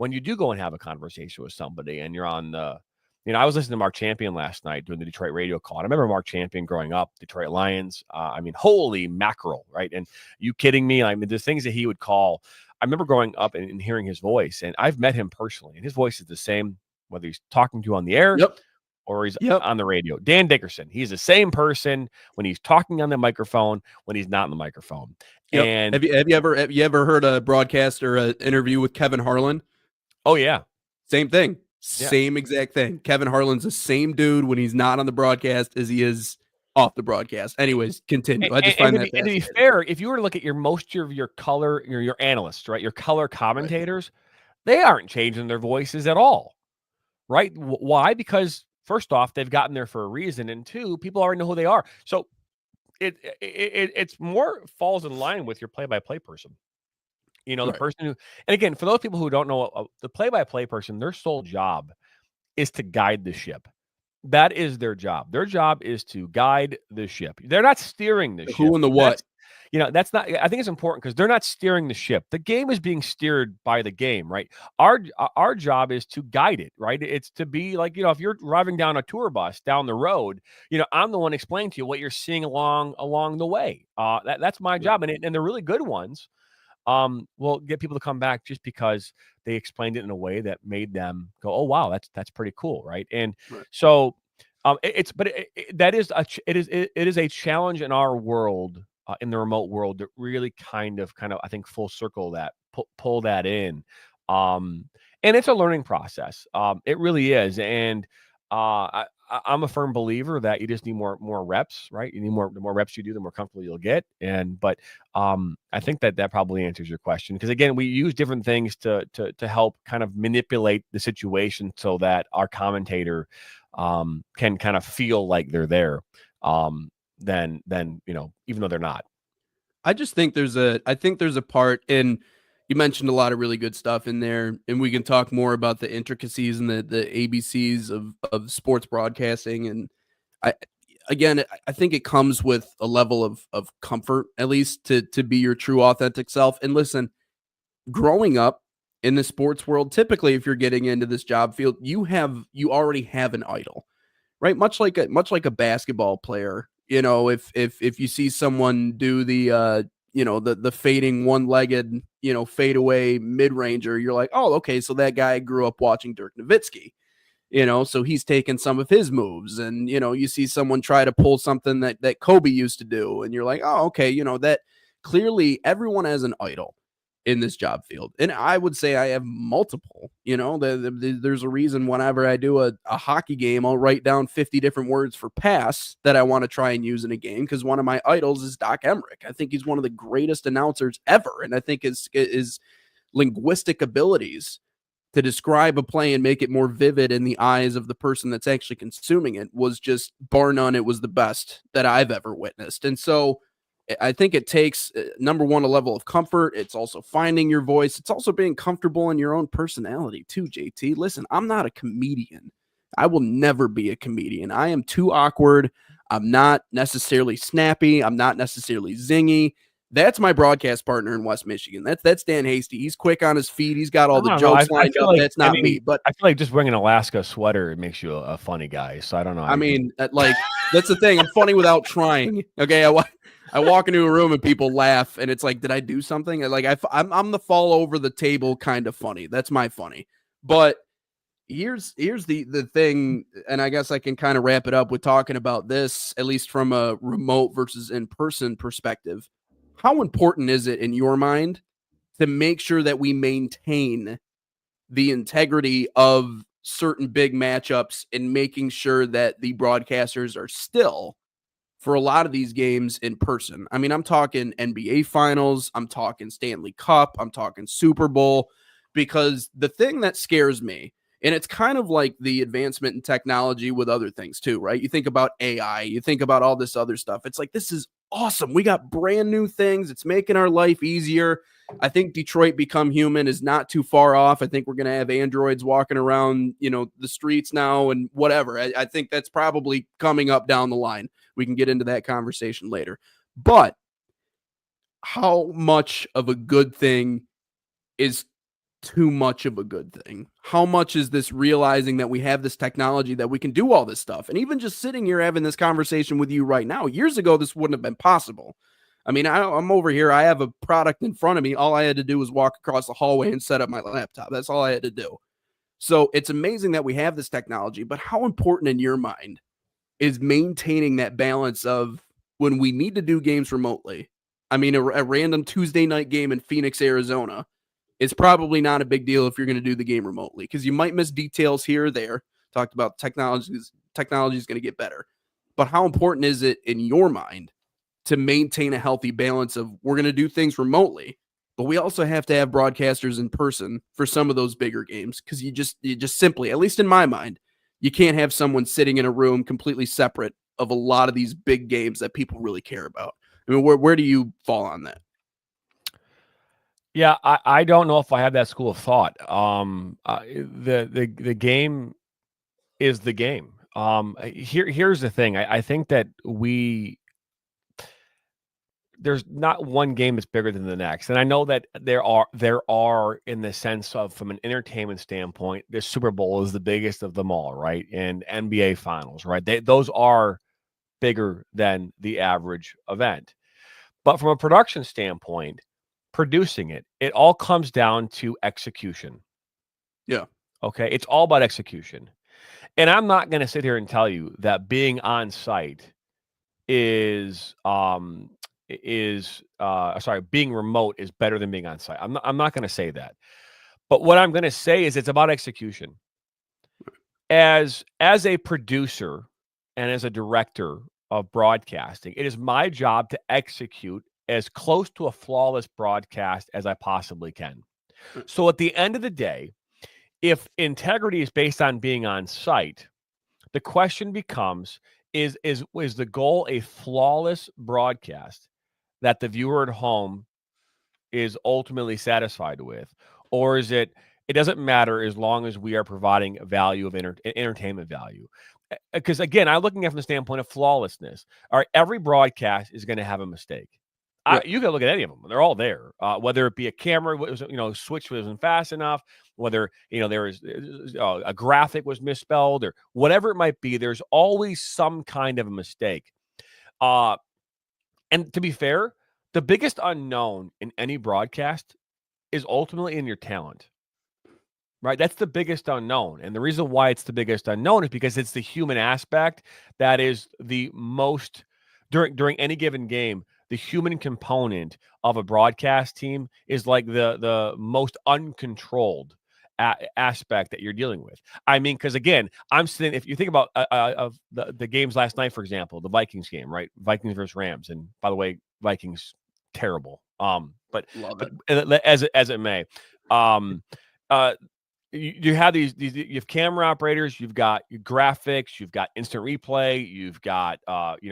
you do go and have a conversation with somebody and you're on I was listening to Mark Champion last night doing the Detroit radio call. And I remember Mark Champion growing up, Detroit Lions. I mean, holy mackerel, right? And you kidding me? I mean, the things that he would call. I remember growing up and hearing his voice, and I've met him personally, and his voice is the same whether he's talking to you on the air Yep. or he's on the radio. Dan Dickerson, he's the same person when he's talking on the microphone, when he's not on the microphone. Yep. And have you ever heard a broadcast or an interview with Kevin Harlan? Oh yeah, same thing, same exact thing. Kevin Harlan's the same dude when he's not on the broadcast as he is off the broadcast. Anyways, continue. I just find that to be fair, if you were to look at your color, your analysts, right, your color commentators, they aren't changing their voices at all, right? Why? Because first off, they've gotten there for a reason, and two, people already know who they are. So it's more falls in line with your play-by-play person. The person who, and again, for those people who don't know, the play-by-play person, their sole job is to guide the ship. That is their job. Their job is to guide the ship. They're not steering the ship. Who and the what? That's not, I think it's important because they're not steering the ship. The game is being steered by the game, right? Our job is to guide it, right? It's to be like, if you're driving down a tour bus down the road, I'm the one explaining to you what you're seeing along the way. That's my job. And the really good ones will get people to come back just because they explained it in a way that made them go, oh wow, that's pretty cool, right? And so it is a challenge in our world, in the remote world, that really kind of I think full circle that pull that in, and it's a learning process. It really is, and I'm a firm believer that you just need more reps, right? You need the more reps you do, the more comfortable you'll get. But I think that probably answers your question, because again, we use different things to help kind of manipulate the situation so that our commentator can kind of feel like they're there. Then even though they're not. I just think there's a part, and you mentioned a lot of really good stuff in there, and we can talk more about the intricacies and the ABCs of sports broadcasting. And I think it comes with a level of comfort, at least to be your true authentic self. And listen, growing up in the sports world, typically if you're getting into this job field, you already have an idol, right? Much like a basketball player. If you see someone do the the fading one-legged, fadeaway mid-ranger, you're like, oh, okay, so that guy grew up watching Dirk Nowitzki, so he's taken some of his moves. And, you see someone try to pull something that Kobe used to do, and you're like, oh, okay, that clearly everyone has an idol in this job field. And I would say I have multiple. There's a reason whenever I do a hockey game, I'll write down 50 different words for pass that I want to try and use in a game, because one of my idols is Doc Emmerich. I think he's one of the greatest announcers ever, and I think his linguistic abilities to describe a play and make it more vivid in the eyes of the person that's actually consuming it was just, bar none, it was the best that I've ever witnessed. And so I think it takes, number one, a level of comfort. It's also finding your voice. It's also being comfortable in your own personality too, JT. Listen, I'm not a comedian. I will never be a comedian. I am too awkward. I'm not necessarily snappy. I'm not necessarily zingy. That's my broadcast partner in West Michigan. That's Dan Hasty. He's quick on his feet. He's got all the jokes lined up. Like, that's not me. But I feel like just wearing an Alaska sweater, it makes you a funny guy. So I don't know. I mean, that's the thing. I'm funny without trying. Okay, I walk into a room and people laugh, and it's like, did I do something? Like I'm the fall over the table kind of funny. That's my funny. But here's the thing, and I guess I can kind of wrap it up with talking about this, at least from a remote versus in-person perspective. How important is it in your mind to make sure that we maintain the integrity of certain big matchups and making sure that the broadcasters are still, for a lot of these games, in person? I mean, I'm talking NBA Finals, I'm talking Stanley Cup, I'm talking Super Bowl, because the thing that scares me, and it's kind of like the advancement in technology with other things too, right? You think about AI, you think about all this other stuff. It's like, this is awesome. We got brand new things. It's making our life easier. I think Detroit Become Human is not too far off. I think we're going to have androids walking around, the streets now and whatever. I think that's probably coming up down the line. We can get into that conversation later. But how much of a good thing is too much of a good thing? How much is this realizing that we have this technology that we can do all this stuff? And even just sitting here having this conversation with you right now, years ago, this wouldn't have been possible. I mean, I'm over here. I have a product in front of me. All I had to do was walk across the hallway and set up my laptop. That's all I had to do. So it's amazing that we have this technology, but how important in your mind is maintaining that balance of when we need to do games remotely? I mean, a random Tuesday night game in Phoenix, Arizona, it's probably not a big deal if you're going to do the game remotely because you might miss details here or there. Talked about technology is going to get better. But how important is it in your mind to maintain a healthy balance of we're going to do things remotely, but we also have to have broadcasters in person for some of those bigger games because you just simply, at least in my mind, you can't have someone sitting in a room completely separate of a lot of these big games that people really care about. I mean, where do you fall on that? Yeah, I don't know if I have that school of thought. The game is the game. Here's the thing. I think that there's not one game that's bigger than the next, and I know that there are in the sense of from an entertainment standpoint, the Super Bowl is the biggest of them all, right? And NBA Finals, right? Those are bigger than the average event. But from a production standpoint, producing it all comes down to execution. Yeah. Okay. It's all about execution. And I'm not going to sit here and tell you that being on site is being remote is better than being on site. I'm not going to say that. But what I'm going to say is it's about execution. As a producer and as a director of broadcasting, it is my job to execute as close to a flawless broadcast as I possibly can. So at the end of the day, if integrity is based on being on site, the question becomes, is the goal a flawless broadcast that the viewer at home is ultimately satisfied with? Or is it doesn't matter as long as we are providing value of entertainment value? Because again, I'm looking at it from the standpoint of flawlessness. All right, every broadcast is going to have a mistake. Yeah. You can look at any of them; they're all there. Whether it be a camera, switch wasn't fast enough, whether there was a graphic was misspelled, or whatever it might be. There's always some kind of a mistake. And to be fair, the biggest unknown in any broadcast is ultimately in your talent. Right? That's the biggest unknown. And the reason why it's the biggest unknown is because it's the human aspect that is the most during any given game. The human component of a broadcast team is like the most uncontrolled aspect that you're dealing with. I mean, because again, I'm sitting. If you think about of the games last night, for example, the Vikings game, right? Vikings versus Rams, and by the way, Vikings terrible. But as it may, you have these you have camera operators, you've got graphics, you've got instant replay, you've got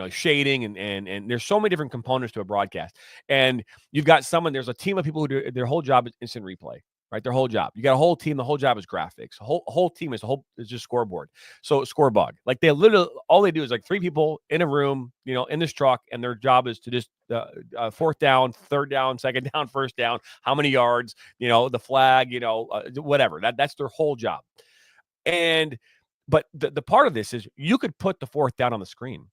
shading, and there's so many different components to a broadcast. And you've got there's a team of people who do their whole job is instant replay, right? Their whole job. You got a whole team, the whole job is graphics. Whole team is just scoreboard. So scorebug. Like they literally all they do is like three people in a room, in this truck, and their job is to just fourth down, third down, second down, first down, how many yards, the flag, whatever. That's their whole job. But the part of this is you could put the fourth down on the screen,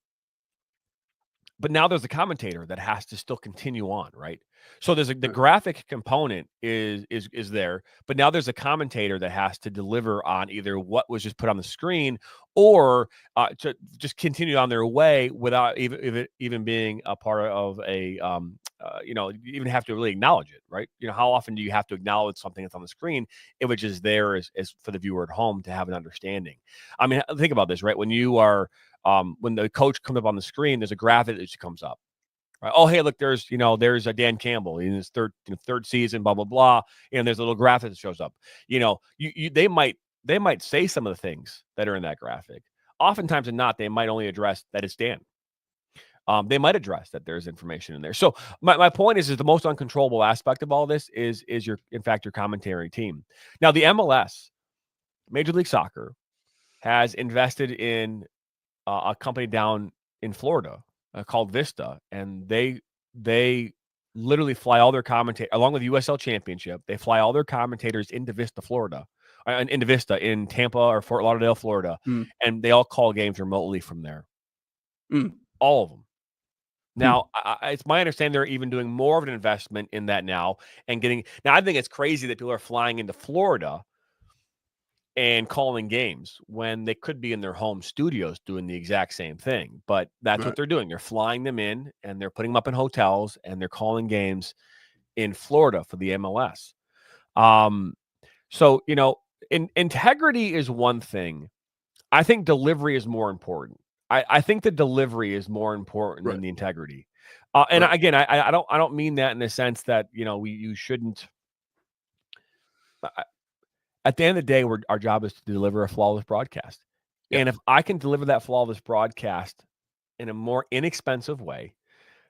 but now there's a commentator that has to still continue on, right? So the graphic component is there, but now there's a commentator that has to deliver on either what was just put on the screen or to just continue on their way without even being a part of a you even have to really acknowledge it, right? How often do you have to acknowledge something that's on the screen if it's just there as for the viewer at home to have an understanding? I mean, think about this, right? When you are when the coach comes up on the screen, there's a graphic that just comes up. Right? Oh, hey, look, there's a Dan Campbell in his third season, blah blah blah, and there's a little graphic that shows up. They might say some of the things that are in that graphic. Oftentimes, and not, they might only address that it's Dan. They might address that there's information in there. So my point is the most uncontrollable aspect of all this is your commentary team. Now the MLS, Major League Soccer, has invested in a company down in Florida called Vista, and they literally fly all their commentators along with the USL Championship. They fly all their commentators into Vista, Florida, into Vista in Tampa or Fort Lauderdale, Florida, and they all call games remotely from there. All of them. Now, it's my understanding they're even doing more of an investment in that now and getting. Now, I think it's crazy that people are flying into Florida and calling games when they could be in their home studios doing the exact same thing. But that's what they're doing. They're flying them in and they're putting them up in hotels and they're calling games in Florida for the MLS. So, integrity is one thing. I think delivery is more important. I think the delivery is more important than the integrity. And again, I don't mean that in the sense that, you shouldn't. At the end of the day, our job is to deliver a flawless broadcast. Yeah. And if I can deliver that flawless broadcast in a more inexpensive way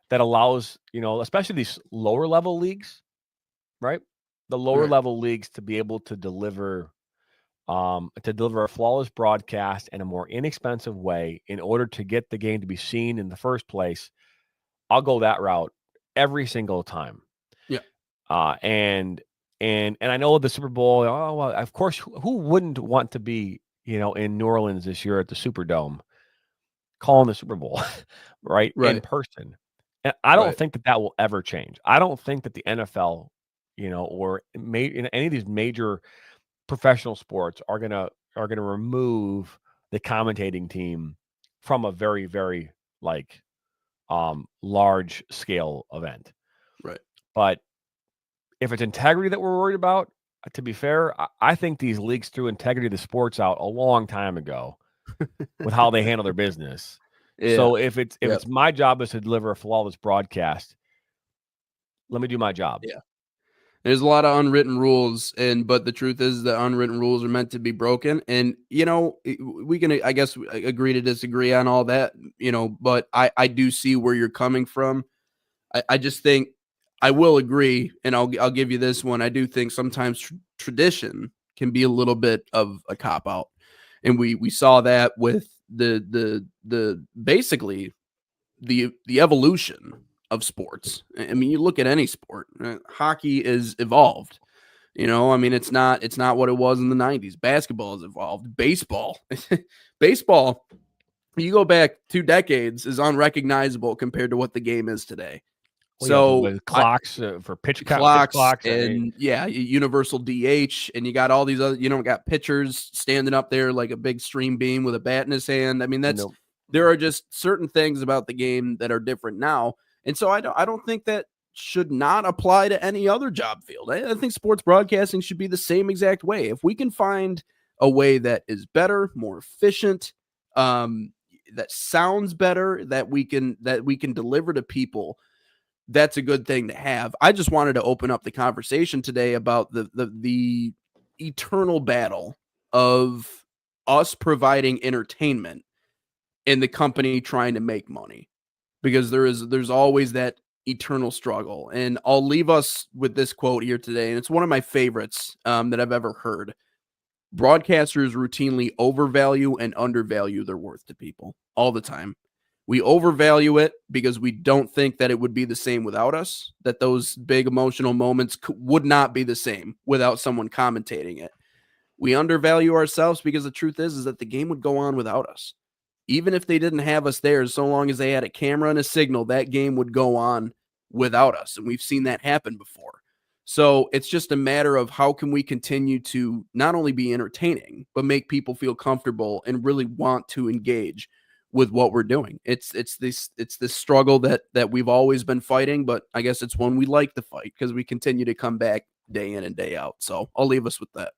that allows, especially these lower level leagues, right? The lower level leagues to be able to deliver a flawless broadcast in a more inexpensive way in order to get the game to be seen in the first place, I'll go that route every single time. Yeah. And I know the Super Bowl, well, of course, who wouldn't want to be, in New Orleans this year at the Superdome calling the Super Bowl, right? In person. And I don't think that will ever change. I don't think that the NFL, or in any of these major professional sports are gonna remove the commentating team from a very, very large scale event. Right. But if it's integrity that we're worried about, to be fair, I think these leagues threw integrity of the sports out a long time ago with how they handle their business. Yeah. So if it's my job is to deliver a flawless broadcast, let me do my job. Yeah. There's a lot of unwritten rules, but the truth is the unwritten rules are meant to be broken. And, we can, I guess, agree to disagree on all that, but I do see where you're coming from. I just think I will agree, and I'll give you this one. I do think sometimes tradition can be a little bit of a cop-out. And we saw that with the basically the evolution of sports. I mean, you look at any sport, hockey is evolved. It's not what it was in the 90s. Basketball has evolved. Baseball, you go back 2 decades, is unrecognizable compared to what the game is today. So clocks for pitch clocks and universal DH, and you got all these other, got pitchers standing up there like a big stream beam with a bat in his hand. I mean, there are just certain things about the game that are different now. And so I don't think that should not apply to any other job field. I think sports broadcasting should be the same exact way. If we can find a way that is better, more efficient, that sounds better, that we can deliver to people, that's a good thing to have. I just wanted to open up the conversation today about the eternal battle of us providing entertainment and the company trying to make money. Because there's always that eternal struggle. And I'll leave us with this quote here today, and it's one of my favorites that I've ever heard. Broadcasters routinely overvalue and undervalue their worth to people all the time. We overvalue it because we don't think that it would be the same without us, that those big emotional moments would not be the same without someone commentating it. We undervalue ourselves because the truth is that the game would go on without us. Even if they didn't have us there, so long as they had a camera and a signal, that game would go on without us. And we've seen that happen before. So it's just a matter of how can we continue to not only be entertaining, but make people feel comfortable and really want to engage with what we're doing. It's this struggle that we've always been fighting, but I guess it's one we like to fight because we continue to come back day in and day out. So I'll leave us with that.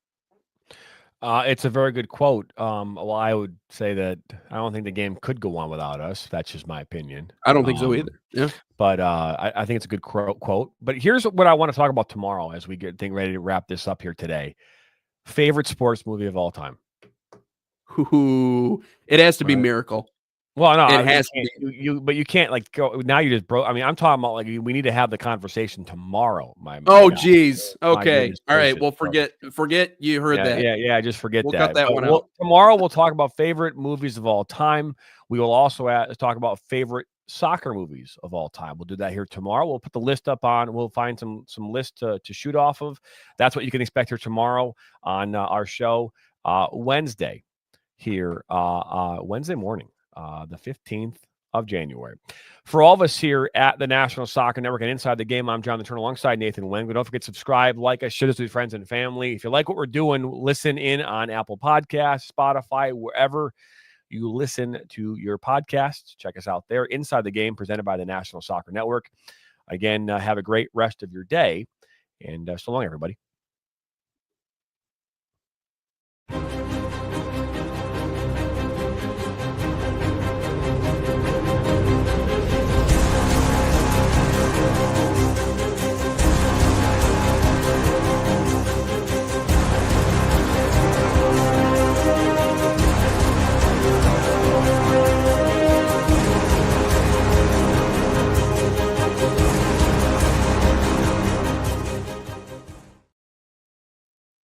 It's a very good quote. Well, I would say that I don't think the game could go on without us. That's just my opinion. I don't think so either. Yeah. But I think it's a good quote. But here's what I want to talk about tomorrow as we get ready to wrap this up here today. Favorite sports movie of all time? Ooh, it has to be Miracle. Well, no, it has to be. But you can't go now. You just broke. I mean, I'm talking about we need to have the conversation tomorrow. Geez. Okay. All right. Well, forget you heard that. Yeah. Just forget that. Cut that one out. Tomorrow we'll talk about favorite movies of all time. We will also talk about favorite soccer movies of all time. We'll do that here tomorrow. We'll put the list up on. We'll find some list to shoot off of. That's what you can expect here tomorrow on our show. Wednesday here, Wednesday morning, the 15th of January. For all of us here at the National Soccer Network and Inside the Game, I'm John the Turtle alongside Nathan Weng. Don't forget to subscribe, like us, share this with friends and family. If you like what we're doing, listen in on Apple Podcasts, Spotify, wherever you listen to your podcasts. Check us out there. Inside the Game, presented by the National Soccer Network. Again, have a great rest of your day, and so long, everybody.